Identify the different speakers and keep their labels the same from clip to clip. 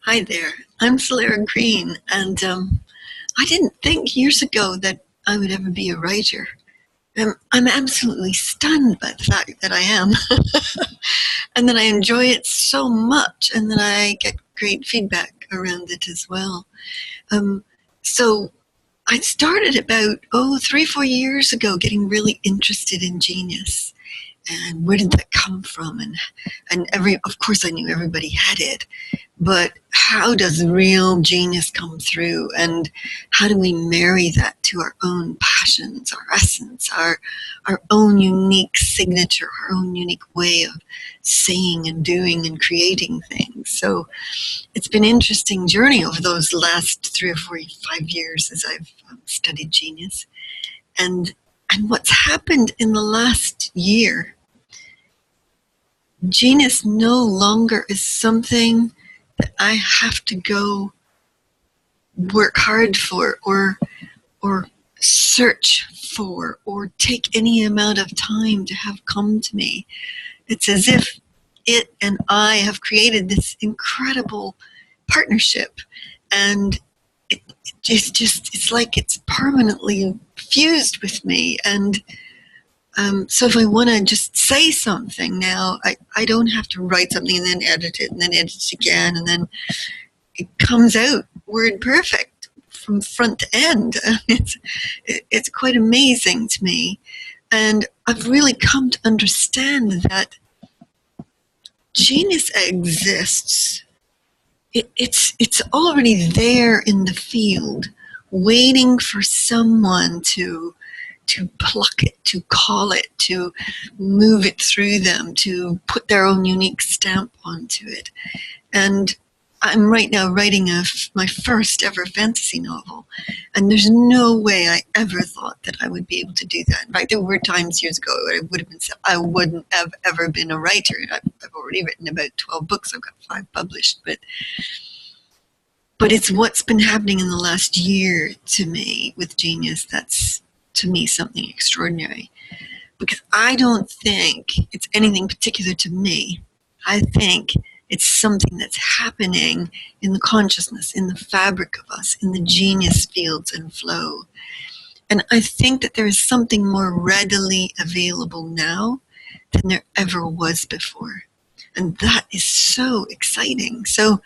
Speaker 1: Hi there. I'm Soleira Green, and I didn't think years ago that I would ever be a writer. I'm absolutely stunned by the fact that I am, and that I enjoy it so much, and that I get great feedback around it as well. Um, so I started about 3, 4 years ago, getting really interested in genius, and where did that come from? And of course, I knew everybody had it, but how does real genius come through, and how do we marry that to our own passions, our essence, our own unique signature, our own unique way of saying and doing and creating things? So it's been an interesting journey over those last 3 or 4, 5 years as I've studied genius. And what's happened in the last year, genius no longer is something that I have to go work hard for, or search for, or take any amount of time to have come to me. It's as if it and I have created this incredible partnership, and it's like it's permanently fused with me. And so if I want to just say something now, I don't have to write something and then edit it and then edit it again, and then it comes out word perfect from front to end. It's quite amazing to me. And I've really come to understand that genius exists. It's already there in the field, waiting for someone to pluck it, to call it, to move it through them, to put their own unique stamp onto it. And I'm right now writing my first ever fantasy novel, and there's no way I ever thought that I would be able to do that. In fact, there were times years ago where I wouldn't have ever been a writer. I've already written about 12 books. I've got 5 published, but it's what's been happening in the last year to me with genius that's, to me, something extraordinary. Because I don't think it's anything particular to me. I think it's something that's happening in the consciousness, in the fabric of us, in the genius fields and flow. And I think that there is something more readily available now than there ever was before. And that is so exciting. So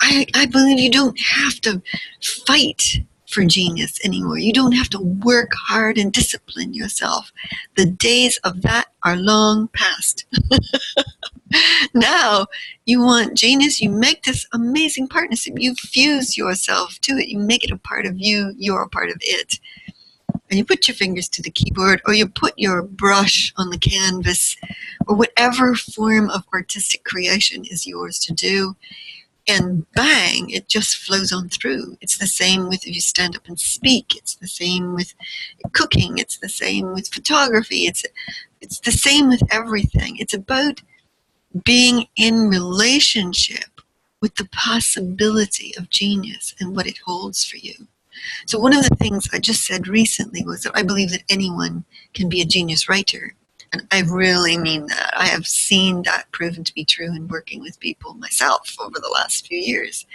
Speaker 1: I believe you don't have to fight for genius anymore. You don't have to work hard and discipline yourself. The days of that are long past. Now you want genius, you make this amazing partnership. You fuse yourself to it. You make it a part of you. You're a part of it. And you put your fingers to the keyboard, or you put your brush on the canvas, or whatever form of artistic creation is yours to do. And bang, it just flows on through. It's the same with if you stand up and speak. It's the same with cooking. It's the same with photography. It's the same with everything. It's about being in relationship with the possibility of genius and what it holds for you. So one of the things I just said recently was that I believe that anyone can be a genius writer. And I really mean that. I have seen that proven to be true in working with people myself over the last few years.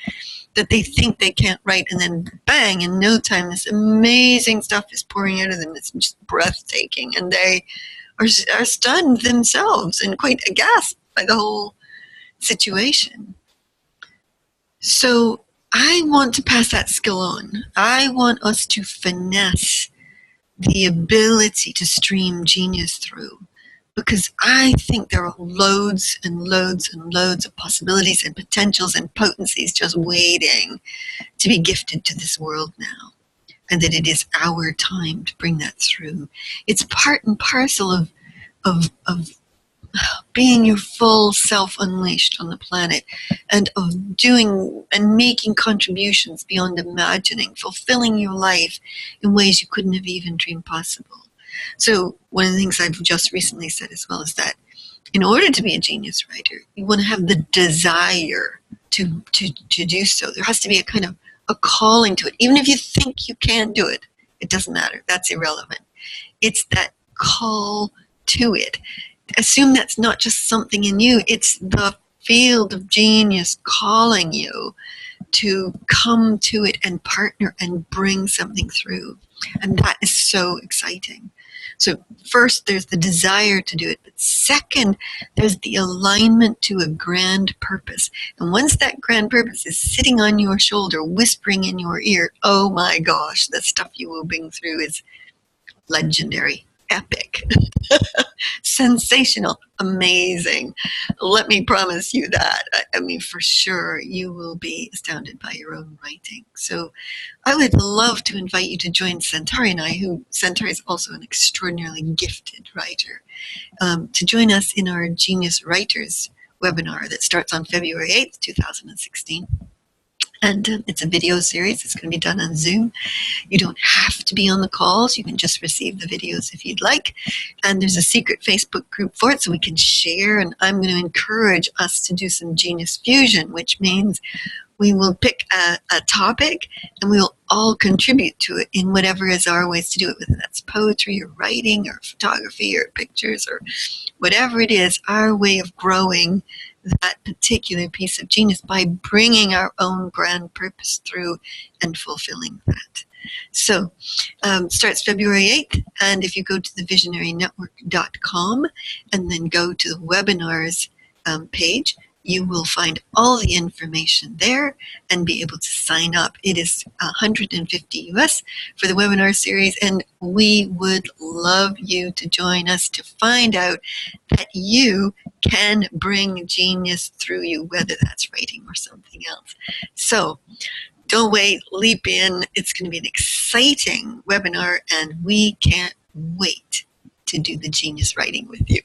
Speaker 1: That they think they can't write, and then bang, in no time, this amazing stuff is pouring out of them. It's just breathtaking. And they are stunned themselves and quite aghast by the whole situation. So I want to pass that skill on. I want us to finesse the ability to stream genius through, because I think there are loads and loads and loads of possibilities and potentials and potencies just waiting to be gifted to this world now, and that it is our time to bring that through. It's part and parcel of being your full self unleashed on the planet, and of doing and making contributions beyond imagining, fulfilling your life in ways you couldn't have even dreamed possible. So one of the things I've just recently said as well is that in order to be a genius writer, you want to have the desire to do so. There has to be a kind of a calling to it. Even if you think you can't do it, it doesn't matter. That's irrelevant. It's that call to it. Assume that's not just something in you, it's the field of genius calling you to come to it and partner and bring something through. And that is so exciting. So first, there's the desire to do it. But second, there's the alignment to a grand purpose. And once that grand purpose is sitting on your shoulder, whispering in your ear, oh my gosh, the stuff you will bring through is legendary, epic, sensational, amazing. Let me promise you that. I mean, for sure, you will be astounded by your own writing. So I would love to invite you to join Centauri and I, who Centauri is also an extraordinarily gifted writer, to join us in our Genius Writers webinar that starts on February 8th, 2016. And it's a video series. It's going to be done on Zoom. You don't have to be on the calls. You can just receive the videos if you'd like. And there's a secret Facebook group for it so we can share. And I'm going to encourage us to do some genius fusion, which means we will pick a topic and we will all contribute to it in whatever is our ways to do it, whether that's poetry or writing or photography or pictures or whatever it is, our way of growing that particular piece of genius by bringing our own grand purpose through and fulfilling that. So starts February 8th, and if you go to thevisionarynetwork.com and then go to the webinars page, you will find all the information there and be able to sign up. It is $150 US for the webinar series, and we would love you to join us to find out that you can bring genius through you, whether that's writing or something else. So don't wait, leap in. It's going to be an exciting webinar, and we can't wait to do the genius writing with you.